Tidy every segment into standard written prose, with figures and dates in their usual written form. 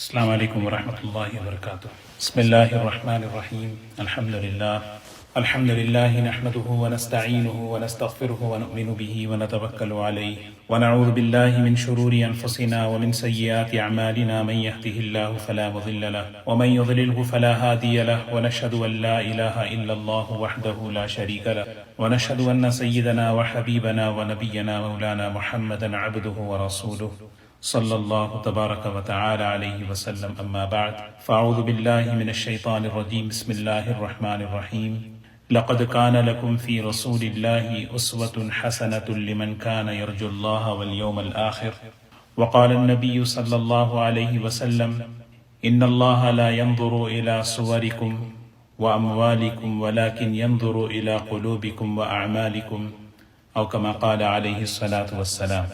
السلام علیکم ورحمۃ اللہ وبرکاتہ۔ بسم اللہ الرحمن الرحیم۔ الحمد للہ نحمده ونستعینه ونستغفره ونؤمن به ونتوکل علیہ ونعوذ باللہ من شرور انفسنا ومن سیئات اعمالنا، من يهده الله فلا مضل له ومن يضلله فلا هادی له، ونشهد ان لا الہ الا اللہ وحدہ لا شریک له، ونشهد ان سیدنا وحبیبنا ونبینا مولانا محمدا عبدہ ورسولہ صلی اللہ تبارک و تعالی علیہ وسلم، اما بعد فاعوذ باللہ من الشیطان الرجیم، بسم اللہ الرحمن الرحیم۔ لقد كان لكم في رسول الله أسوة حسنة لمن كان يرجو الله واليوم الآخر، وقال النبي صلى الله عليه وسلم إن الله لا ينظر إلى صوركم وأموالكم ولكن ينظر إلى قلوبكم وأعمالكم، أو كما قال عليه الصلاة والسلام۔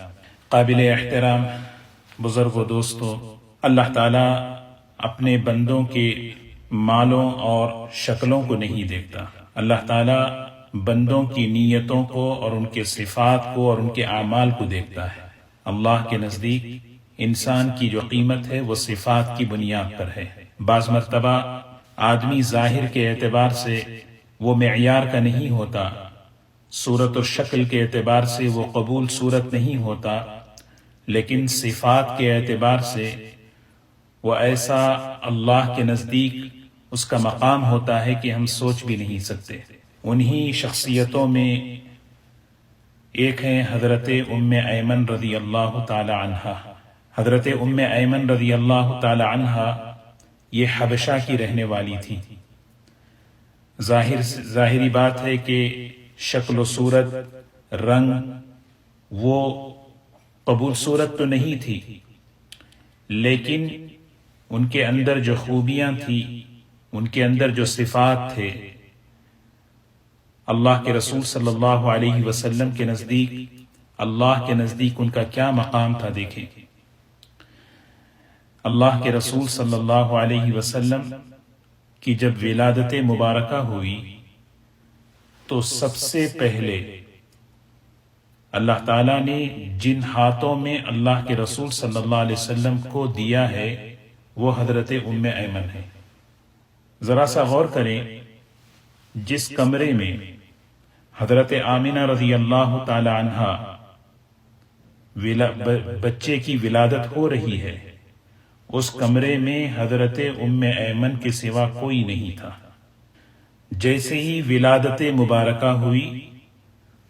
قابل احترام بزرگ و دوستو، اللہ تعالیٰ اپنے بندوں کے مالوں اور شکلوں کو نہیں دیکھتا، اللہ تعالیٰ بندوں کی نیتوں کو اور ان کے صفات کو اور ان کے اعمال کو دیکھتا ہے۔ اللہ کے نزدیک انسان کی جو قیمت ہے وہ صفات کی بنیاد پر ہے۔ بعض مرتبہ آدمی ظاہر کے اعتبار سے وہ معیار کا نہیں ہوتا، صورت و شکل کے اعتبار سے وہ قبول صورت نہیں ہوتا، لیکن صفات کے اعتبار سے وہ ایسا اللہ کے نزدیک اس کا مقام ہوتا ہے کہ ہم سوچ بھی نہیں سکتے۔ انہی شخصیتوں میں ایک ہیں حضرت ام ایمن رضی اللہ تعالی عنہا۔ حضرت ام ایمن رضی اللہ تعالی عنہا یہ حبشہ کی رہنے والی تھی۔ ظاہری بات ہے کہ شکل و صورت، رنگ وہ قبول صورت تو نہیں تھی، لیکن ان کے اندر جو خوبیاں تھیں، ان کے اندر جو صفات تھے، اللہ کے رسول صلی اللہ علیہ وسلم کے نزدیک، اللہ کے نزدیک ان کا کیا مقام تھا دیکھیں۔ اللہ کے رسول صلی اللہ علیہ وسلم کی جب ولادت مبارکہ ہوئی تو سب سے پہلے اللہ تعالیٰ نے جن ہاتھوں میں اللہ کے رسول صلی اللہ علیہ وسلم کو دیا ہے وہ حضرت ام ایمن ہے۔ ذرا سا غور کریں، جس کمرے میں حضرت آمنہ رضی اللہ تعالی عنہا بچے کی ولادت ہو رہی ہے، اس کمرے میں حضرت ام ایمن کے سوا کوئی نہیں تھا۔ جیسے ہی ولادت مبارکہ ہوئی،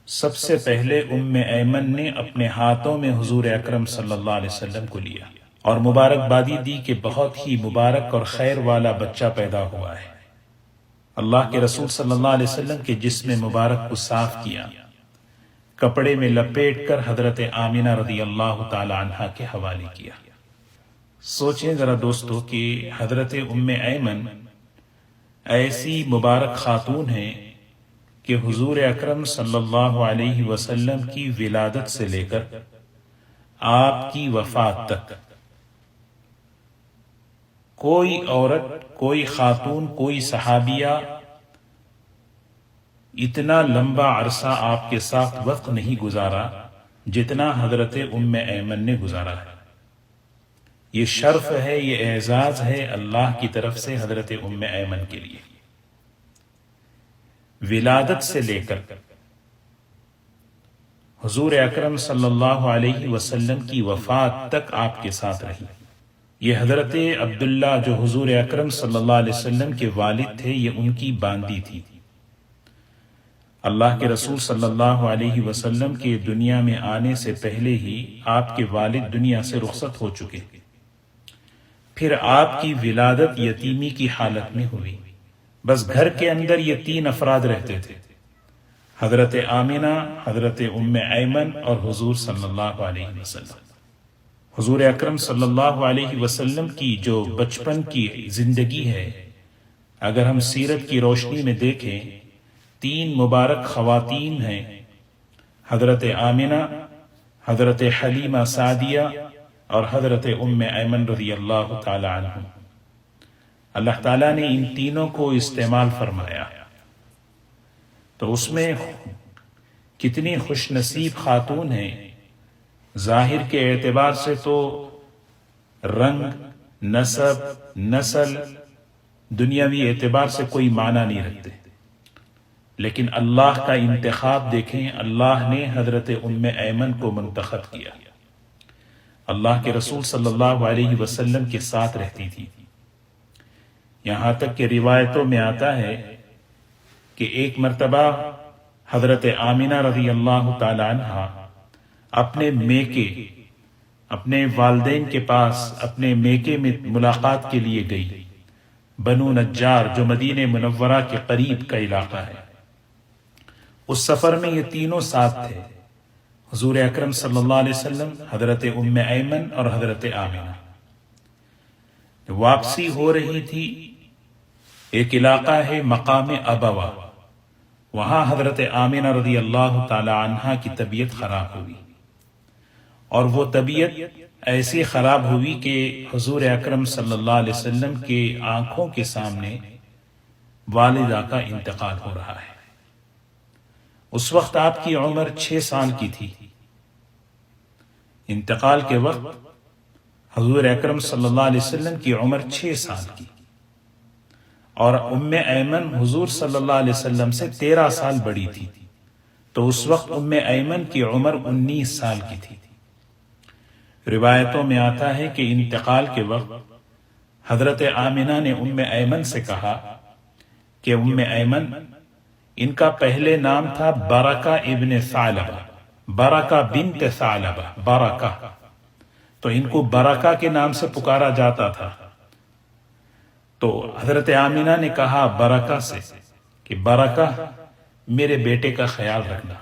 سب سے پہلے ام ایمن نے اپنے ہاتھوں میں حضور اکرم صلی اللہ علیہ وسلم کو لیا اور مبارکبادی دی کہ بہت ہی مبارک اور خیر والا بچہ پیدا ہوا ہے۔ اللہ کے رسول صلی اللہ علیہ وسلم کے جسم مبارک کو صاف کیا، کپڑے میں لپیٹ کر حضرت آمنہ رضی اللہ تعالی عنہا کے حوالے کیا۔ سوچیں ذرا دوستو کہ حضرت ام ایمن ایسی مبارک خاتون ہیں کہ حضور اکرم صلی اللہ علیہ وسلم کی ولادت سے لے کر آپ کی وفات تک کوئی عورت، کوئی خاتون، کوئی صحابیہ اتنا لمبا عرصہ آپ کے ساتھ وقت نہیں گزارا جتنا حضرت ام ایمن نے گزارا ہے۔ یہ شرف ہے، یہ اعزاز ہے اللہ کی طرف سے حضرت ام ایمن کے لیے۔ ولادت سے لے کر حضور اکرم صلی اللہ علیہ وسلم کی وفات تک آپ کے ساتھ رہی۔ یہ حضرت عبداللہ جو حضور اکرم صلی اللہ علیہ وسلم کے والد تھے، یہ ان کی باندی تھی۔ اللہ کے رسول صلی اللہ علیہ وسلم کے دنیا میں آنے سے پہلے ہی آپ کے والد دنیا سے رخصت ہو چکے، پھر آپ کی ولادت یتیمی کی حالت میں ہوئی۔ بس گھر کے اندر یہ تین افراد رہتے تھے، حضرت آمنہ، حضرت ام ایمن اور حضور صلی اللہ علیہ وسلم۔ حضور اکرم صلی اللہ علیہ وسلم کی جو بچپن کی زندگی ہے، اگر ہم سیرت کی روشنی میں دیکھیں، تین مبارک خواتین ہیں، حضرت آمنہ، حضرت حلیمہ سعدیہ اور حضرت ام ایمن رضی اللہ تعالی عنہ۔ اللہ تعالیٰ نے ان تینوں کو استعمال فرمایا، تو اس میں کتنی خوش نصیب خاتون ہیں۔ ظاہر کے اعتبار سے تو رنگ نسب، نسل دنیاوی اعتبار سے کوئی معنی نہیں رکھتے، لیکن اللہ کا انتخاب دیکھیں، اللہ نے حضرت ام ایمن کو منتخب کیا۔ اللہ کے رسول صلی اللہ علیہ وسلم کے ساتھ رہتی تھی، یہاں تک کہ روایتوں میں آتا ہے کہ ایک مرتبہ حضرت آمنہ رضی اللہ تعالی عنہ اپنے میکے، اپنے والدین کے پاس اپنے میکے میں ملاقات کے لیے گئی، بنو نجار جو مدینہ منورہ کے قریب کا علاقہ ہے۔ اس سفر میں یہ تینوں ساتھ تھے، حضور اکرم صلی اللہ علیہ وسلم، حضرت ام ایمن اور حضرت آمنہ۔ واپسی ہو رہی تھی، ایک علاقہ ہے مقام ابوا، وہاں حضرت آمنہ رضی اللہ تعالی عنہا کی طبیعت خراب ہوئی، اور وہ طبیعت ایسی خراب ہوئی کہ حضور اکرم صلی اللہ علیہ وسلم کے آنکھوں کے سامنے والدہ کا انتقال ہو رہا ہے۔ اس وقت آپ کی عمر 6 سال کی تھی۔ انتقال کے وقت حضور اکرم صلی اللہ علیہ وسلم کی عمر 6 سال کی، اور ام ایمن حضور صلی اللہ علیہ وسلم سے 13 سال بڑی تھی، تو اس وقت ام ایمن کی عمر 19 سال کی تھی۔ روایتوں میں آتا ہے کہ انتقال کے وقت حضرت آمنہ نے ام ایمن سے کہا کہ ام ایمن، ان کا پہلے نام تھا برکہ ابن ثعلبہ، برکہ بنت ثعلبہ، برکہ، تو ان کو برکہ کے نام سے پکارا جاتا تھا۔ تو حضرت آمنہ نے کہا برکہ سے کہ برکہ، میرے بیٹے کا خیال رکھنا۔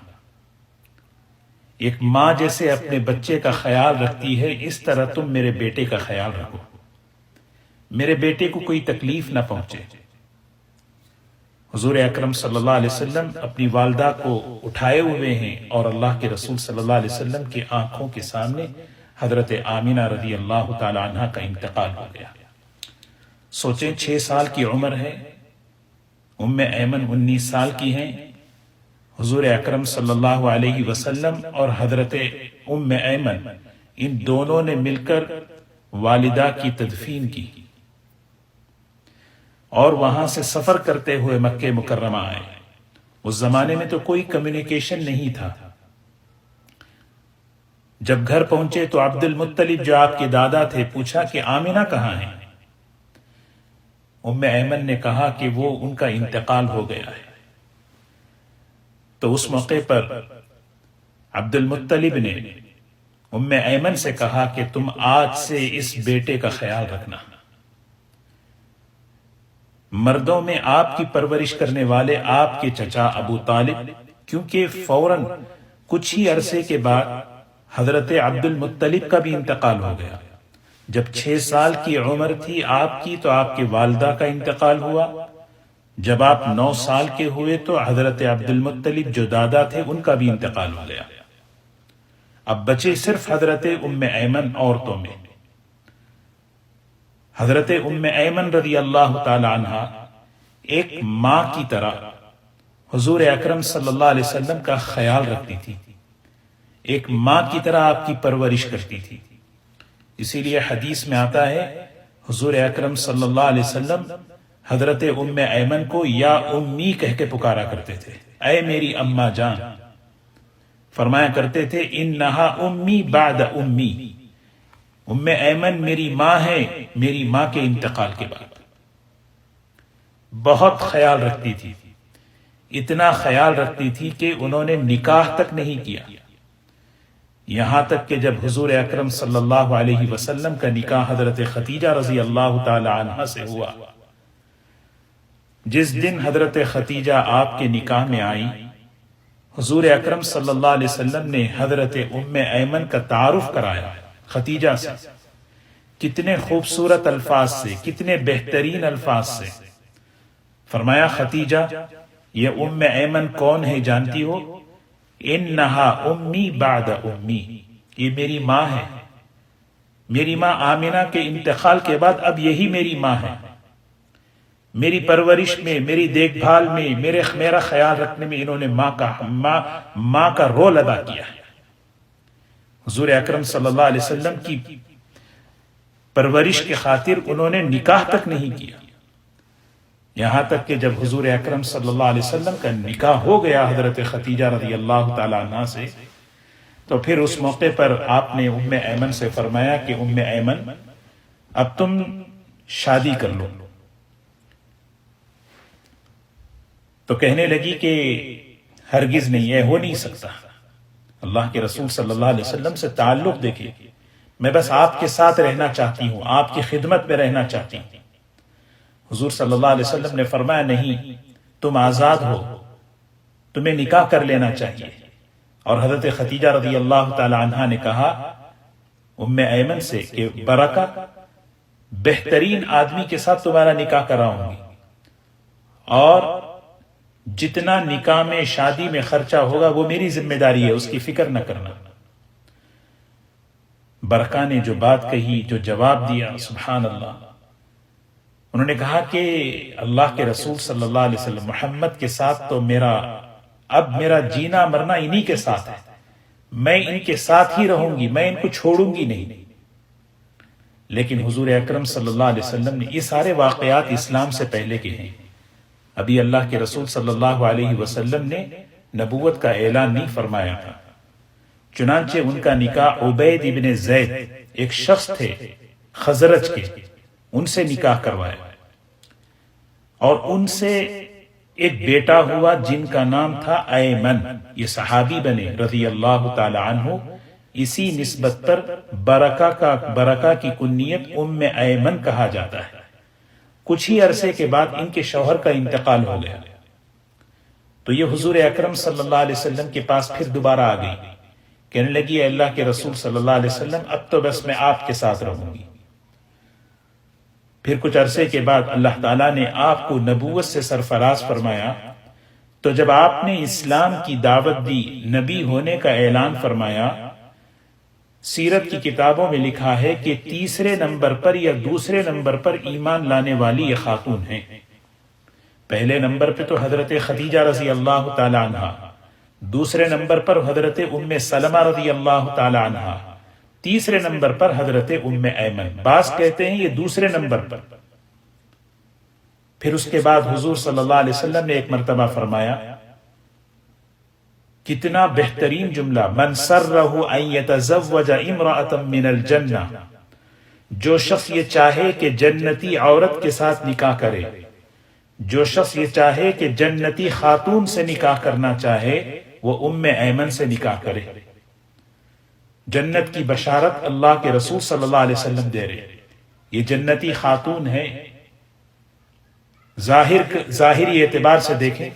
ایک ماں جیسے اپنے بچے کا خیال رکھتی ہے، اس طرح تم میرے بیٹے کا خیال رکھو، میرے بیٹے کو کوئی تکلیف نہ پہنچے۔ حضور اکرم صلی اللہ علیہ وسلم اپنی والدہ کو اٹھائے ہوئے ہیں، اور اللہ کے رسول صلی اللہ علیہ وسلم کی آنکھوں کے سامنے حضرت آمنہ رضی اللہ تعالی عنہ کا انتقال ہو گیا۔ سوچیں 6 سال کی عمر ہے، ام ایمن 19 سال کی ہیں، حضور اکرم صلی اللہ علیہ وسلم اور حضرت ام ایمن ان دونوں نے مل کر والدہ کی تدفین کی، اور وہاں سے سفر کرتے ہوئے مکہ مکرمہ آئے۔ اس زمانے میں تو کوئی کمیونیکیشن نہیں تھا۔ جب گھر پہنچے تو عبد المطلب جو آپ کے دادا تھے پوچھا کہ آمنہ کہاں ہیں؟ ام ایمن نے کہا کہ وہ ان کا انتقال ہو گیا ہے۔ تو اس موقع پر عبد المطلب نے ام ایمن سے کہا کہ تم آج سے اس بیٹے کا خیال رکھنا۔ مردوں میں آپ کی پرورش کرنے والے آپ کے چچا ابو طالب، کیونکہ فوراً کچھ ہی عرصے کے بعد حضرت عبد المطلب کا بھی انتقال ہو گیا۔ جب 6 سال کی عمر تھی آپ کی تو آپ کے والدہ کا انتقال ہوا، جب آپ 9 سال کے ہوئے تو حضرت عبد المطلب جو دادا تھے ان کا بھی انتقال ہو گیا۔ اب بچے صرف حضرت ام ایمن عورتوں میں۔ حضرت ام ایمن رضی اللہ تعالی عنہ ایک ماں کی طرح حضور اکرم صلی اللہ علیہ وسلم کا خیال رکھتی تھی، ایک ماں کی طرح آپ کی پرورش کرتی تھی۔ اسی لیے حدیث میں آتا ہے حضور اکرم صلی اللہ علیہ وسلم حضرت ام ایمن کو یا امی کہہ کے پکارا کرتے تھے، اے میری اماں جان۔ فرمایا کرتے تھے انہا امی بعد امی، ام ایمن میری ماں ہے میری ماں کے انتقال کے بعد۔ بہت خیال رکھتی تھی، اتنا خیال رکھتی تھی کہ انہوں نے نکاح تک نہیں کیا، یہاں تک کہ جب حضور اکرم صلی اللہ علیہ وسلم کا نکاح حضرت خدیجہ رضی اللہ تعالی عنہ سے ہوا، جس دن حضرت خدیجہ آپ کے نکاح میں آئی، حضور اکرم صلی اللہ علیہ وسلم نے حضرت ام ایمن کا تعارف کرایا خدیجہ سے، کتنے خوبصورت الفاظ سے، کتنے بہترین الفاظ سے۔ فرمایا خدیجہ یہ ام ایمن کون ہے جانتی ہو؟ انہا امی بعد امی، یہ میری ماں ہے، میری ماں آمنہ کے انتقال کے بعد اب یہی میری ماں ہے، میری پرورش میں، میری دیکھ بھال میں، میرا خیال رکھنے میں انہوں نے ماں کا رول ادا کیا ہے۔ حضور اکرم صلی اللہ علیہ وسلم کی پرورش کی خاطر انہوں نے نکاح تک نہیں کیا، یہاں تک کہ جب حضور اکرم صلی اللہ علیہ وسلم کا نکاح ہو گیا حضرت خدیجہ رضی اللہ تعالی عنہ سے، تو پھر اس موقع پر آپ نے ام ایمن سے فرمایا کہ ام ایمن اب تم شادی کر لو. تو کہنے لگی کہ ہرگز نہیں، یہ ہو نہیں سکتا. اللہ کے رسول صلی اللہ علیہ وسلم سے تعلق دیکھیں، میں بس آپ کے ساتھ رہنا چاہتی ہوں، آپ کی خدمت میں رہنا چاہتی ہوں. حضور صلی اللہ علیہ وسلم نے فرمایا نہیں، تم آزاد ہو، تمہیں نکاح کر لینا چاہیے. اور حضرت خدیجہ رضی اللہ تعالی عنہا نے کہا ام ایمن سے کہ برکہ بہترین آدمی کے ساتھ تمہارا نکاح کراؤں گی، اور جتنا نکاح میں شادی میں خرچہ ہوگا وہ میری ذمہ داری ہے، اس کی فکر نہ کرنا. برکہ نے جو بات کہی، جو جواب دیا، سبحان اللہ. انہوں نے کہا کہ اللہ کے رسول صلی اللہ علیہ وسلم، محمد کے ساتھ تو اب میرا جینا مرنا انہی کے ساتھ ہے، میں ان کے ساتھ ہی رہوں گی، میں ان کو چھوڑوں گی نہیں. لیکن حضور اکرم صلی اللہ علیہ وسلم نے یہ سارے واقعات اسلام سے پہلے کے ہیں. ابھی اللہ کے رسول صلی اللہ علیہ وسلم نے نبوت کا اعلان نہیں فرمایا تھا. چنانچہ ان کا نکاح عبید ابن زید، ایک شخص تھے خزرج کے، ان سے نکاح کروایا، اور ان سے ایک بیٹا ہوا جن کا نام تھا ایمن. یہ صحابی بنے رضی اللہ تعالی عنہ. اسی نسبت پر برکہ کی کنیت ام ایمن کہا جاتا ہے. کچھ ہی عرصے کے بعد ان کے شوہر کا انتقال ہو گیا، تو یہ حضور اکرم صلی اللہ علیہ وسلم کے پاس پھر دوبارہ آ گئی. کہنے لگی اے اللہ کے رسول صلی اللہ علیہ وسلم، اب تو بس میں آپ کے ساتھ رہوں گی. پھر کچھ عرصے کے بعد اللہ تعالیٰ نے آپ کو نبوت سے سرفراز فرمایا. تو جب آپ نے اسلام کی دعوت دی، نبی ہونے کا اعلان فرمایا، سیرت کی کتابوں میں لکھا ہے کہ تیسرے نمبر پر یا دوسرے نمبر پر ایمان لانے والی یہ خاتون ہیں. پہلے نمبر پہ تو حضرت خدیجہ رضی اللہ تعالی عنہ، دوسرے نمبر پر حضرت ام سلمہ رضی اللہ تعالی عنہ، تیسرے نمبر پر حضرت ام ایمن. بعض کہتے ہیں یہ دوسرے نمبر پر. پھر اس کے بعد حضور صلی اللہ علیہ وسلم نے ایک مرتبہ فرمایا، کتنا بہترین جملہ، من سرہ ان یتزوج امرأة من الجنہ، جو شخص یہ چاہے کہ جنتی عورت کے ساتھ نکاح کرے، جو شخص یہ چاہے کہ جنتی خاتون سے نکاح کرنا چاہے، وہ ام ایمن سے نکاح کرے. جنت کی بشارت اللہ کے رسول صلی اللہ علیہ وسلم دے رہے. یہ جنتی خاتون ہے. ظاہری اعتبار سے دیکھیں،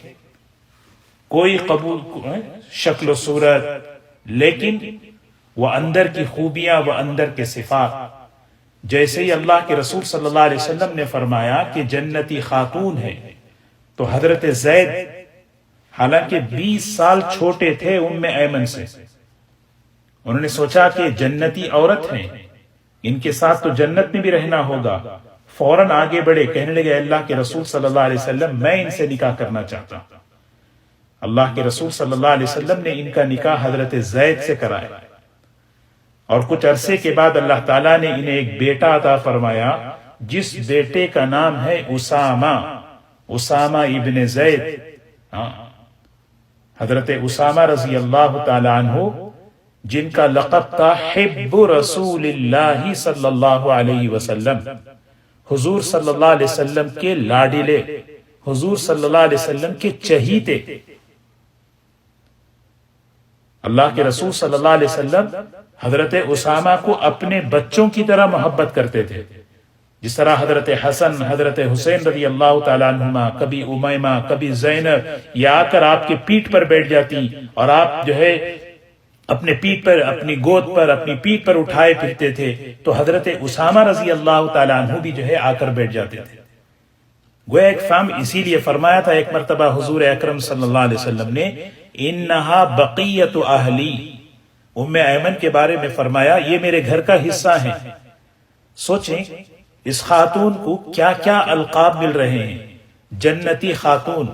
کوئی قبول شکل و صورت، لیکن وہ اندر کی خوبیاں، وہ اندر کے صفات، جیسے ہی اللہ کے رسول صلی اللہ علیہ وسلم نے فرمایا کہ جنتی خاتون ہے، تو حضرت زید حالانکہ 20 سال چھوٹے تھے ام ایمن سے، انہوں نے سوچا کہ جنتی عورت ہیں، ان کے ساتھ تو جنت میں بھی رہنا ہوگا. فوراً آگے بڑھے، کہنے لگے اللہ کے رسول صلی اللہ علیہ وسلم، میں ان سے نکاح کرنا چاہتا ہوں. اللہ کے رسول صلی اللہ علیہ وسلم نے ان کا نکاح حضرت زید سے کرایا، اور کچھ عرصے کے بعد اللہ تعالیٰ نے انہیں ایک بیٹا عطا فرمایا، جس بیٹے کا نام ہے اسامہ ابن زید. حضرت اسامہ رضی اللہ تعالی عنہ، جن کا لقب تھا حب رسول اللہ صلی اللہ علیہ وسلم، حضور صلی اللہ علیہ وسلم کے لاڈلے، حضور صلی اللہ علیہ وسلم کے چہیتے. اللہ کے رسول صلی اللہ علیہ وسلم حضرت اسامہ کو اپنے بچوں کی طرح محبت کرتے تھے. جس طرح حضرت حسن، حضرت حسین رضی اللہ تعالیٰ عنہما، کبھی امیمہ، کبھی زینب، یہ آ کر آپ کے پیٹھ پر بیٹھ جاتی، اور آپ جو ہے اپنے پیٹھ پر، اپنی گود پر، اپنی پیٹھ پر اٹھائے پھرتے تھے، تو حضرت اسامہ رضی اللہ تعالیٰ عنہ بھی جو ہے آ کر بیٹھ جاتے تھے. گویا ایک فہم، اسی لیے فرمایا تھا ایک مرتبہ حضور اکرم صلی اللہ علیہ وسلم نے، انہا بقیت اہلی، ام ایمن کے بارے میں فرمایا یہ میرے گھر کا حصہ ہیں. سوچیں اس خاتون کو کیا کیا القاب مل رہے ہیں. جنتی خاتون،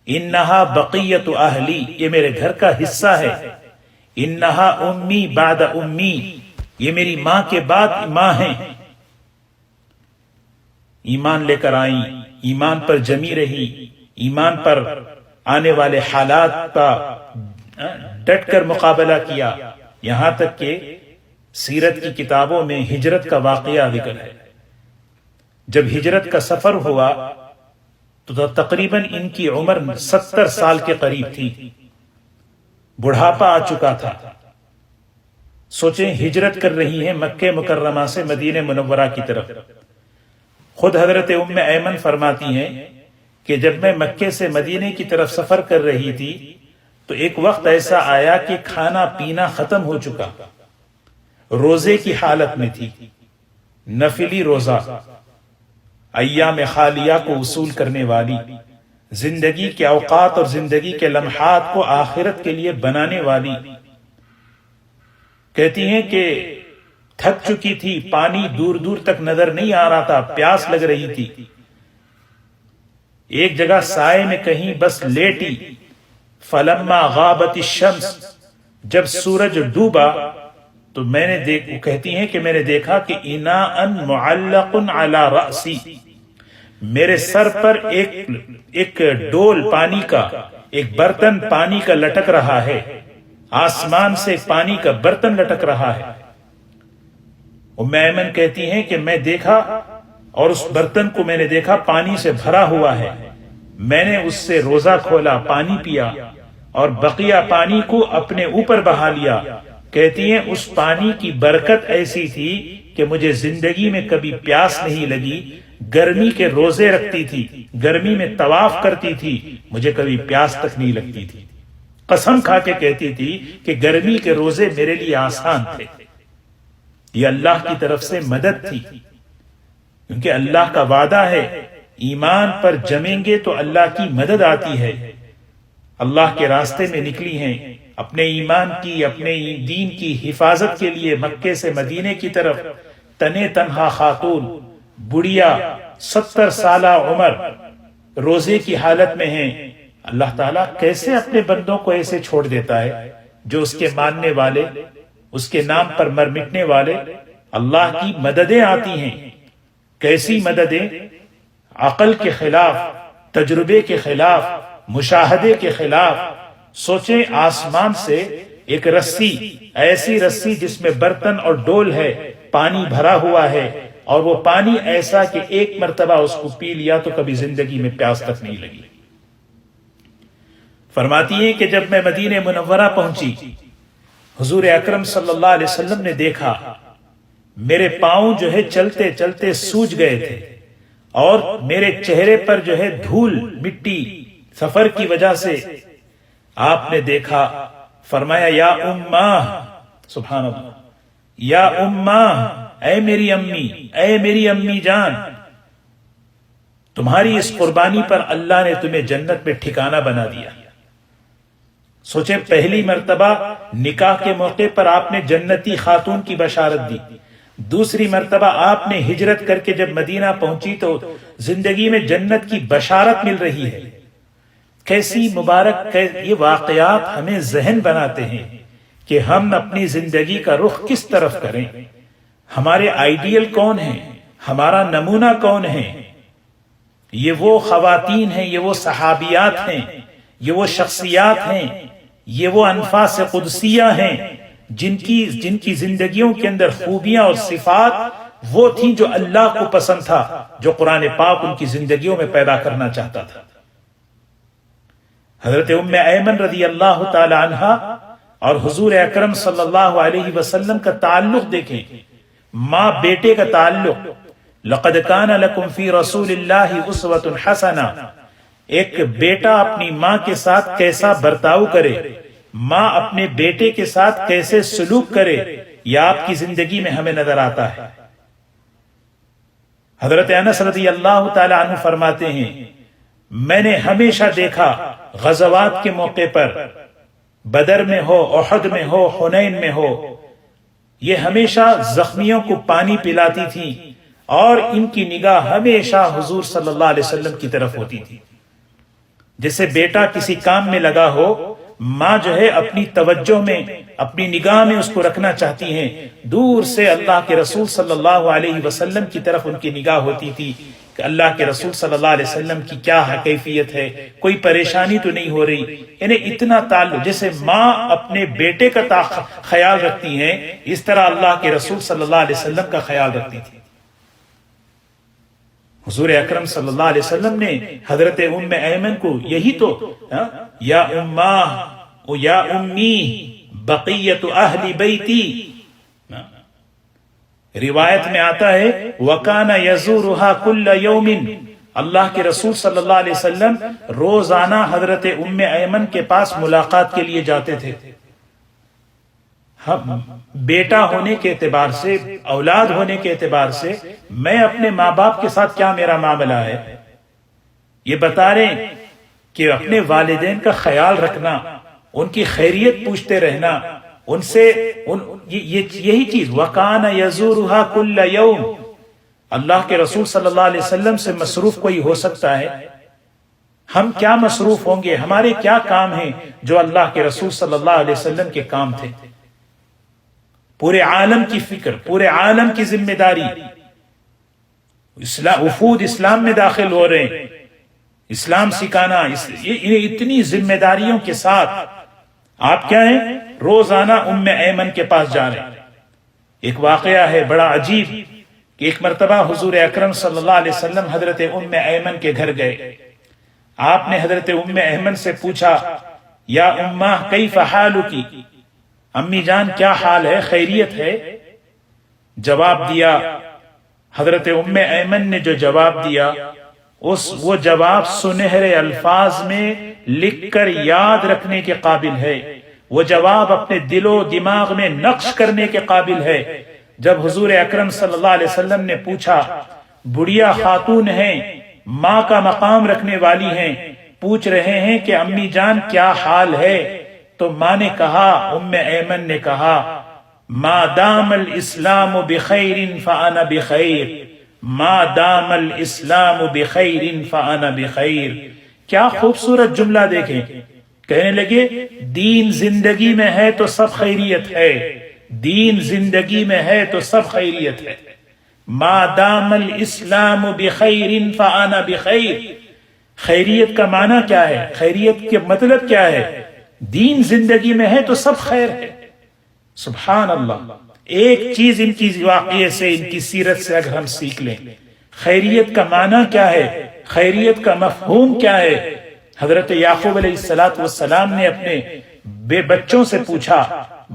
انہا بقیت اہلی، یہ میرے گھر کا حصہ ہے. انہا امی بعد امی، یہ میری ماں کے بعد ماں ہیں، ایمان لے کر آئیں، ایمان پر جمی رہی، ایمان پر آنے والے حالات کا ڈٹ کر مقابلہ کیا، یہاں تک کہ سیرت کی کتابوں میں ہجرت کا واقعہ ذکر ہے۔ جب ہجرت کا سفر ہوا تو تقریباً ان کی عمر 70 سال کے قریب تھی، بڑھاپا آ چکا تھا۔ سوچیں، ہجرت کر رہی ہیں مکہ مکرمہ سے مدینہ منورہ کی طرف۔ خود حضرت ام ایمن فرماتی ہیں کہ جب میں مکے سے مدینے کی طرف سفر کر رہی تھی تو ایک وقت ایسا آیا کہ کھانا پینا ختم ہو چکا، روزے کی حالت میں تھی، نفلی روزہ، ایام خالیہ کو وصول کرنے والی، زندگی کے اوقات اور زندگی کے لمحات کو آخرت کے لیے بنانے والی۔ کہتی ہیں کہ تھک چکی تھی، پانی دور دور تک نظر نہیں آ رہا تھا، پیاس لگ رہی تھی، ایک جگہ سائے میں کہیں بس لیٹی۔ فلما غابت الشمس، جب سورج ڈوبا تو میں نے کہتی ہیں کہ میں نے دیکھا کہ اناء معلق علی رأسی، میرے سر پر ایک ڈول پانی کا، ایک برتن پانی کا لٹک رہا ہے، آسمان سے پانی کا برتن لٹک رہا ہے۔ ام ایمن کہتی ہیں کہ میں دیکھا اور اس برتن کو میں نے دیکھا پانی سے بھرا ہوا ہے، میں نے اس سے روزہ کھولا، پانی پیا اور بقیہ پانی کو اپنے اوپر بہا لیا۔ کہتی ہیں اس پانی کی برکت ایسی تھی کہ مجھے زندگی میں کبھی پیاس نہیں لگی، گرمی کے روزے رکھتی تھی، گرمی میں طواف کرتی تھی، مجھے کبھی پیاس تک نہیں لگتی تھی۔ قسم کھا کے کہتی تھی کہ گرمی کے روزے میرے لیے آسان تھے۔ یہ اللہ کی طرف سے مدد تھی، کیونکہ اللہ کا وعدہ ہے ایمان پر جمیں گے تو اللہ کی مدد آتی ہے۔ اللہ کے راستے میں نکلی ہیں، اپنے ایمان کی، اپنے دین کی حفاظت کے لیے مکے سے مدینے کی طرف، تنے تنہا خاتون، بڑھیا، 70 سالہ عمر، روزے کی حالت میں ہیں۔ اللہ تعالیٰ کیسے اپنے بندوں کو ایسے چھوڑ دیتا ہے جو اس کے ماننے والے، اس کے نام پر مر مٹنے والے۔ اللہ کی مددیں آتی ہیں، کیسی مددیں؟ عقل کے خلاف، تجربے کے خلاف، مشاہدے کے خلاف۔ سوچیں، آسمان سے ایک رسی، ایسی رسی جس میں برتن اور ڈول ہے، پانی بھرا ہوا ہے، اور وہ پانی ایسا کہ ایک مرتبہ اس کو پی لیا تو کبھی زندگی میں پیاس تک نہیں لگی۔ فرماتی ہیں کہ جب میں مدینہ منورہ پہنچی، حضور اکرم صلی اللہ علیہ وسلم نے دیکھا میرے پاؤں جو ہے چلتے چلتے سوج گئے تھے، اور میرے چہرے پر جو ہے دھول مٹی سفر کی وجہ سے۔ آپ نے دیکھا، فرمایا یا اماں، سبحان اللہ، یا اماں، اے میری امی، اے میری امی جان، تمہاری اس قربانی پر اللہ نے تمہیں جنت میں ٹھکانہ بنا دیا۔ سوچیں، پہلی مرتبہ نکاح کے موقع پر آپ نے جنتی خاتون کی بشارت دی، دوسری مرتبہ آپ نے ہجرت کر کے جب مدینہ پہنچی تو زندگی میں جنت کی بشارت مل رہی ہے۔ کیسی مبارک، یہ واقعات ہمیں ذہن بناتے ہیں کہ ہم اپنی زندگی کا رخ کس طرف کریں، ہمارے آئیڈیل کون ہیں، ہمارا نمونہ کون ہے۔ یہ وہ خواتین ہیں، یہ وہ صحابیات ہیں، یہ وہ شخصیات ہیں، یہ وہ انفاس قدسیہ ہیں جن کی زندگیوں کے اندر خوبیاں اور صفات وہ تھیں جو اللہ کو پسند تھا، جو قرآن پاک ان کی زندگیوں میں پیدا کرنا چاہتا تھا۔ حضرت ام ایمن رضی اللہ تعالی عنہا اور حضور اکرم صلی اللہ علیہ وسلم کا تعلق دیکھیں، ماں بیٹے کا تعلق۔ لقد کان لکم فی رسول اللہ اسوۃ حسنہ، ایک بیٹا اپنی ماں کے ساتھ کیسا برتاؤ کرے، ماں اپنے بیٹے کے ساتھ کیسے سلوک کرے، یہ آپ کی زندگی میں ہمیں نظر آتا ہے۔ حضرت انس رضی اللہ تعالی عنہ فرماتے ہیں، میں نے ہمیشہ دیکھا غزوات کے موقع پر، بدر میں ہو، احد میں ہو، حنین میں ہو، یہ ہمیشہ زخمیوں کو پانی پلاتی تھی اور ان کی نگاہ ہمیشہ حضور صلی اللہ علیہ وسلم کی طرف ہوتی تھی۔ جیسے بیٹا کسی کام میں لگا ہو، ماں جو ہے اپنی توجہ میں اپنی نگاہ میں اس کو رکھنا چاہتی ہیں، دور سے اللہ کے رسول صلی اللہ علیہ وسلم کی طرف ان کی نگاہ ہوتی تھی کہ اللہ کے رسول صلی اللہ علیہ وسلم کی کیا کیفیت ہے، کوئی پریشانی تو نہیں ہو رہی. یعنی اتنا تعلق، جیسے ماں اپنے بیٹے کا خیال رکھتی ہیں، اس طرح اللہ کے رسول صلی اللہ علیہ وسلم کا خیال رکھتی تھی. حضور اکرم صلی اللہ علیہ وسلم نے حضرت ام ایمن کو یہی تو یا اماہ یا امی بقیت اہل بیتی، روایت میں آتا ہے وَكَانَ يَزُورُهَا كُلَّ يَوْمٍ، اللہ کے رسول صلی اللہ علیہ وسلم روزانہ حضرت ام ایمن کے پاس ملاقات کے لیے جاتے تھے. بیٹا ہونے کے اعتبار سے، اولاد ہونے کے اعتبار سے میں اپنے ماں باپ کے ساتھ کیا میرا معاملہ ہے، یہ بتا رہے ہیں کہ اپنے والدین کا خیال رکھنا، ان کی خیریت پوچھتے رہنا، ان سے یہی چیز وَكَانَ يَزُورُهَا كُلَّ يَوْمٍ. اللہ کے رسول صلی اللہ علیہ وسلم سے مصروف کوئی ہو سکتا ہے؟ ہم کیا مصروف ہوں گے؟ ہمارے کیا کام ہیں جو اللہ کے رسول صلی اللہ علیہ وسلم کے کام تھے؟ پورے عالم کی فکر، پورے عالم کی ذمہ داری، وفود اسلام میں داخل ہو رہے ہیں، اسلام سکھانا، اتنی ذمہ داریوں کے ساتھ آپ کیا ہیں؟ روزانہ ام ایمن کے پاس جا رہے ہیں. ایک واقعہ ہے بڑا عجیب کہ ایک مرتبہ حضور اکرم صلی اللہ علیہ وسلم حضرت ام ایمن کے گھر گئے. آپ نے حضرت ام ایمن سے پوچھا یا امہ کیف حالکی، امی جان کیا حال ہے، خیریت ہے؟ جواب دیا حضرت ام ایمن نے، جو جواب دیا وہ جواب سنہرے الفاظ میں لکھ کر یاد رکھنے کے قابل ہے، وہ جواب اپنے دل و دماغ میں نقش کرنے کے قابل ہے. جب حضور اکرم صلی اللہ علیہ وسلم نے پوچھا، بڑھیا خاتون ہیں، ماں کا مقام رکھنے والی ہیں، پوچھ رہے ہیں کہ امی جان کیا حال ہے، تو ماں نے کہا، ام ایمن نے کہا ما دام الاسلام بخیر فانا بخیر، ما دام الاسلام بخیر فانا بخیر. کیا خوبصورت جملہ دیکھیں. کہنے لگے دین زندگی میں ہے تو سب خیریت ہے، دین زندگی میں ہے تو سب خیریت ہے. ما دام الاسلام بخیر فانا بخیر. خیریت کا معنی کیا ہے؟ خیریت کے مطلب کیا ہے؟ دین زندگی میں ہے تو سب خیر ہے. سبحان اللہ. ایک چیز ان کی واقعے سے، ان کی سیرت سے اگر ہم سیکھ لیں، خیریت کا معنی کیا ہے، خیریت کا مفہوم کیا ہے. حضرت یعقوب علیہ السلام نے اپنے بچوں سے پوچھا،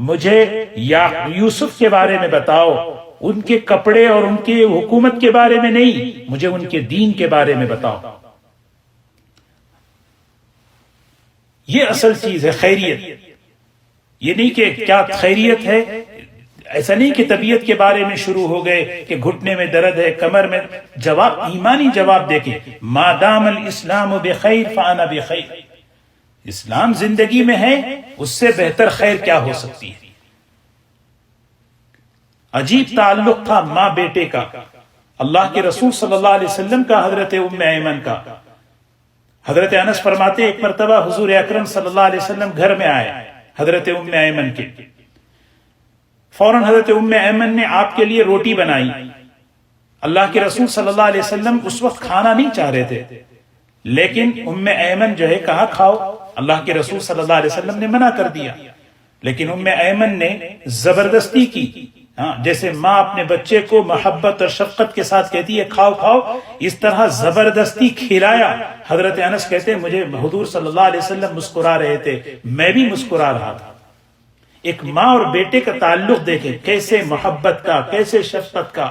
مجھے یوسف کے بارے میں بتاؤ، ان کے کپڑے اور ان کی حکومت کے بارے میں نہیں، مجھے ان کے دین کے بارے میں بتاؤ. یہ اصل چیز ہے خیریت. یہ نہیں کہ کیا خیریت ہے، ایسا نہیں کہ طبیعت کے بارے میں شروع ہو گئے کہ گھٹنے میں درد ہے، کمر میں. جواب ایمانی جواب دیکھیں، ما دام الاسلام بخیر فانا بخیر. اسلام زندگی میں ہے، اس سے بہتر خیر کیا ہو سکتی ہے. عجیب تعلق تھا ماں بیٹے کا، اللہ کے رسول صلی اللہ علیہ وسلم کا حضرت ام ایمن کا. حضرت انس فرماتے ایک مرتبہ حضور اکرم صلی اللہ علیہ وسلم گھر میں آئے حضرت ام ایمن کے. فوراً حضرت ام ایمن نے آپ کے لیے روٹی بنائی. اللہ کے رسول صلی اللہ علیہ وسلم اس وقت کھانا نہیں چاہ رہے تھے، لیکن ام ایمن جو ہے کہا کھاؤ. اللہ کے رسول صلی اللہ علیہ وسلم نے منع کر دیا، لیکن ام ایمن نے زبردستی کی. جیسے ماں اپنے بچے کو محبت اور شفقت کے ساتھ کہتی ہے کھاؤ کھاؤ، اس طرح زبردستی کھلایا. حضرت انس کہتے ہیں مجھے حضور صلی اللہ علیہ وسلم مسکرا رہے تھے، میں بھی مسکرا رہا تھا. ایک ماں اور بیٹے کا تعلق دیکھیں، کیسے محبت کا، کیسے شفقت کا.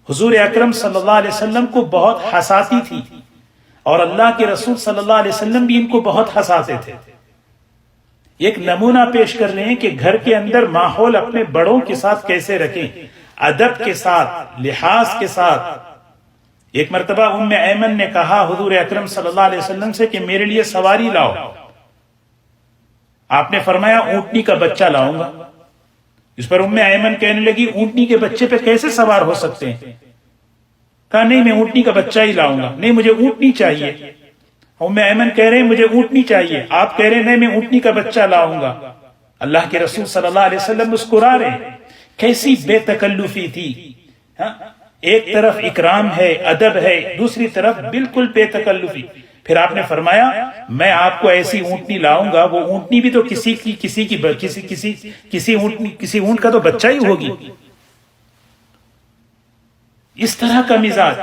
حضور اکرم صلی اللہ علیہ وسلم کو بہت ہنساتی تھی، اور اللہ کے رسول صلی اللہ علیہ وسلم بھی ان کو بہت ہنساتے تھے. ایک نمونہ پیش کر رہے ہیں کہ گھر کے اندر ماحول اپنے بڑوں کے ساتھ کیسے رکھیں، ادب کے ساتھ، لحاظ کے ساتھ. ایک مرتبہ ام ایمن نے کہا حضور اکرم صلی اللہ علیہ وسلم سے کہ میرے لیے سواری لاؤ. آپ نے فرمایا اونٹنی کا بچہ لاؤں گا. اس پر ام ایمن کہنے لگی اونٹنی کے بچے پہ کیسے سوار ہو سکتے ہیں؟ کہا نہیں میں اونٹنی کا بچہ ہی لاؤں گا. نہیں مجھے اونٹنی چاہیے. ام ایمن کہہ رہے ہیں مجھے اونٹنی چاہیے. آپ کہہ رہے ہیں نہیں میں اونٹنی کا بچہ لاؤں گا. اللہ کے رسول صلی اللہ علیہ وسلم مسکرا رہے ہیں، کیسی بے تکلفی تھی. ایک طرف اکرام ہے، ادب ہے، دوسری طرف بالکل بے تکلفی. پھر آپ نے فرمایا میں آپ کو ایسی اونٹنی لاؤں گا، وہ اونٹنی بھی تو کسی اونٹ کا تو بچہ ہی ہوگی. اس طرح کا مزاج.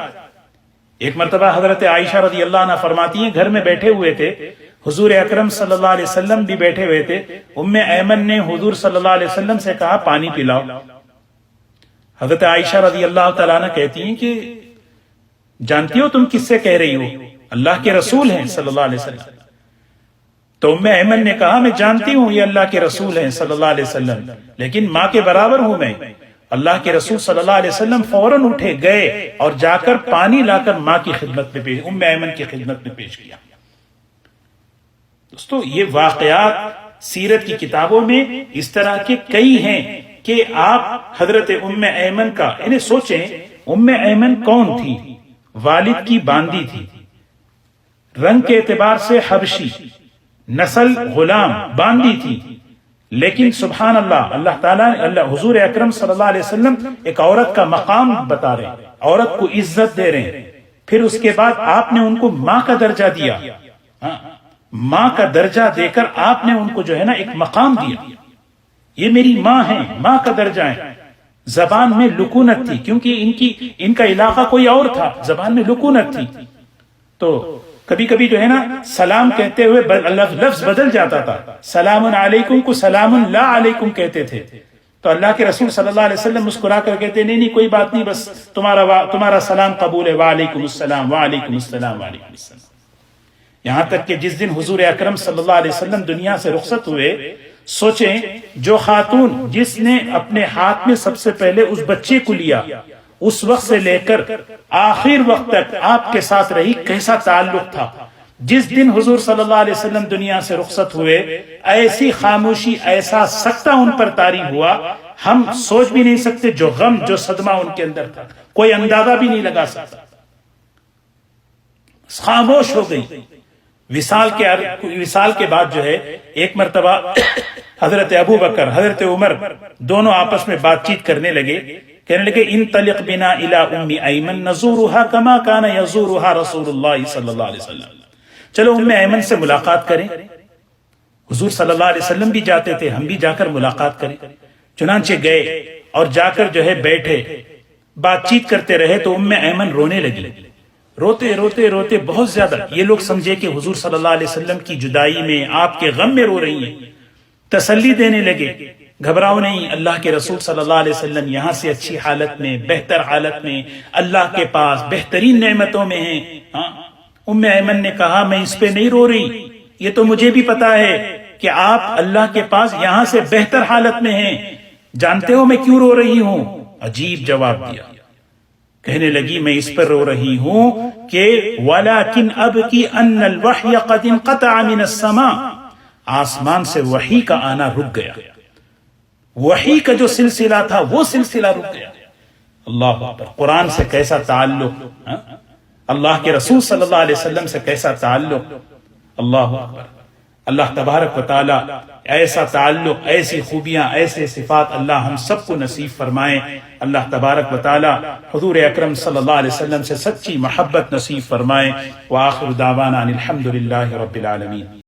ایک مرتبہ حضرت عائشہ رضی اللہ عنہ فرماتی ہیں گھر میں بیٹھے ہوئے تھے، حضور اکرم صلی اللہ علیہ وسلم بھی بیٹھے ہوئے تھے. ام ایمن نے حضور صلی اللہ علیہ وسلم سے کہا پانی پلاؤ. حضرت عائشہ رضی اللہ تعالیٰ عنہ کہتی ہیں کہ جانتی ہو تم کس سے کہہ رہی ہو؟ اللہ کے رسول ہیں صلی اللہ علیہ وسلم. تو ام ایمن نے کہا میں جانتی ہوں یہ اللہ کے رسول ہیں صلی اللہ علیہ وسلم، لیکن ماں کے برابر ہوں میں. اللہ کے رسول صلی اللہ علیہ وسلم فوراً اٹھے گئے اور جا کر پانی لا کر ماں کی خدمت میں ام ایمن کی خدمت میں پیش کیا. دوستو یہ واقعات سیرت کی کتابوں میں اس طرح کے کئی ہیں کہ آپ حضرت ام ایمن کا انہیں سوچیں. ام ایمن کون تھی؟ والد کی باندی تھی، رنگ کے اعتبار سے حبشی، نسل غلام، باندی تھی. لیکن سبحان اللہ، اللہ تعالیٰ حضور اکرم صلی اللہ علیہ وسلم ایک عورت کا مقام بتا رہے ہیں، عورت کو عزت دے رہے ہیں. پھر اس کے بعد آپ نے ان کو ماں کا درجہ دیا. ماں کا درجہ دے کر آپ نے ان کو جو ہے نا ایک مقام دیا. یہ میری ماں ہے، ماں کا درجہ ہے. زبان میں لکونت تھی کیونکہ ان کا علاقہ کوئی اور تھا، زبان میں لکونت تھی. تو کبھی کبھی جو ہے نا سلام کہتے ہوئے لفظ بدل جاتا تھا. سلام علیکم کو سلام لا علیکم کہتے تھے. تو اللہ کے رسول صلی اللہ علیہ وسلم مسکرا کر کہتے نہیں کوئی بات نہیں، بس تمہارا سلام قبول ہے، وعلیکم السلام وعلیکم السلام وعلیکم السلام. یہاں تک کہ جس دن حضور اکرم صلی اللہ علیہ وسلم دنیا سے رخصت ہوئے، سوچیں جو خاتون جس نے اپنے ہاتھ میں سب سے پہلے اس بچے کو لیا، اس وقت سے لے کر آخر وقت تک آپ کے ساتھ رہی، کیسا تعلق تھا. جس دن حضور صلی اللہ علیہ وسلم دنیا سے رخصت ہوئے، ایسی خاموشی، ایسا سکتہ ان پر طاری ہوا، ہم سوچ بھی نہیں سکتے. جو غم، جو صدمہ ان کے اندر تھا، کوئی اندازہ بھی نہیں لگا سکتا. خاموش ہو گئی. وصال کے بعد جو ہے ایک مرتبہ حضرت ابو بکر، حضرت عمر دونوں آپس میں بات چیت کرنے لگے. کہنے لگے انطلق بنا الى ام ایمن نزورها كما كان يزورها رسول اللہ صلی اللہ علیہ وسلم. چلو ام ایمن سے ملاقات کریں. حضور صلی اللہ علیہ وسلم بھی جاتے تھے، ہم بھی جا کر ملاقات کریں. چنانچہ گئے اور جا کر جو ہے بیٹھے، بات چیت کرتے رہے. تو ام ایمن رونے لگی، روتے روتے روتے بہت زیادہ. یہ لوگ سمجھے کہ حضور صلی اللہ علیہ وسلم کی جدائی میں، آپ کے غم میں رو رہی ہیں. تسلی دینے لگے، گھبراؤ نہیں، اللہ کے رسول صلی اللہ علیہ وسلم یہاں سے اچھی حالت میں، بہتر حالت میں، اللہ کے پاس بہترین نعمتوں میں ہیں. ام ایمن نے کہا میں اس پہ نہیں رو رہی، یہ تو مجھے بھی پتا ہے کہ آپ اللہ کے پاس یہاں سے بہتر حالت میں ہیں. جانتے ہو میں کیوں رو رہی ہوں؟ عجیب جواب دیا. کہنے لگی میں اس پر رو رہی ہوں کہ وَلَكِنْ أَبْكِي أَنَّ الْوَحْيَ قَدْ انْقَطَعَ مِنَ السَّمَاءِ. آسمان سے وحی کا آنا رک گیا، وحی کا جو سلسلہ تھا وہ سلسلہ رک گیا. اللہ اکبر. قرآن سے کیسا تعلق، اللہ کے رسول صلی اللہ علیہ وسلم سے کیسا تعلق. اللہ اکبر. اللہ تبارک و تعالی ایسا تعلق، ایسی خوبیاں، ایسے صفات اللہ ہم سب کو نصیب فرمائیں. اللہ تبارک و تعالی حضور اکرم صلی اللہ علیہ وسلم سے سچی محبت نصیب فرمائیں. وآخر دعوانا ان الحمد للہ رب العالمین.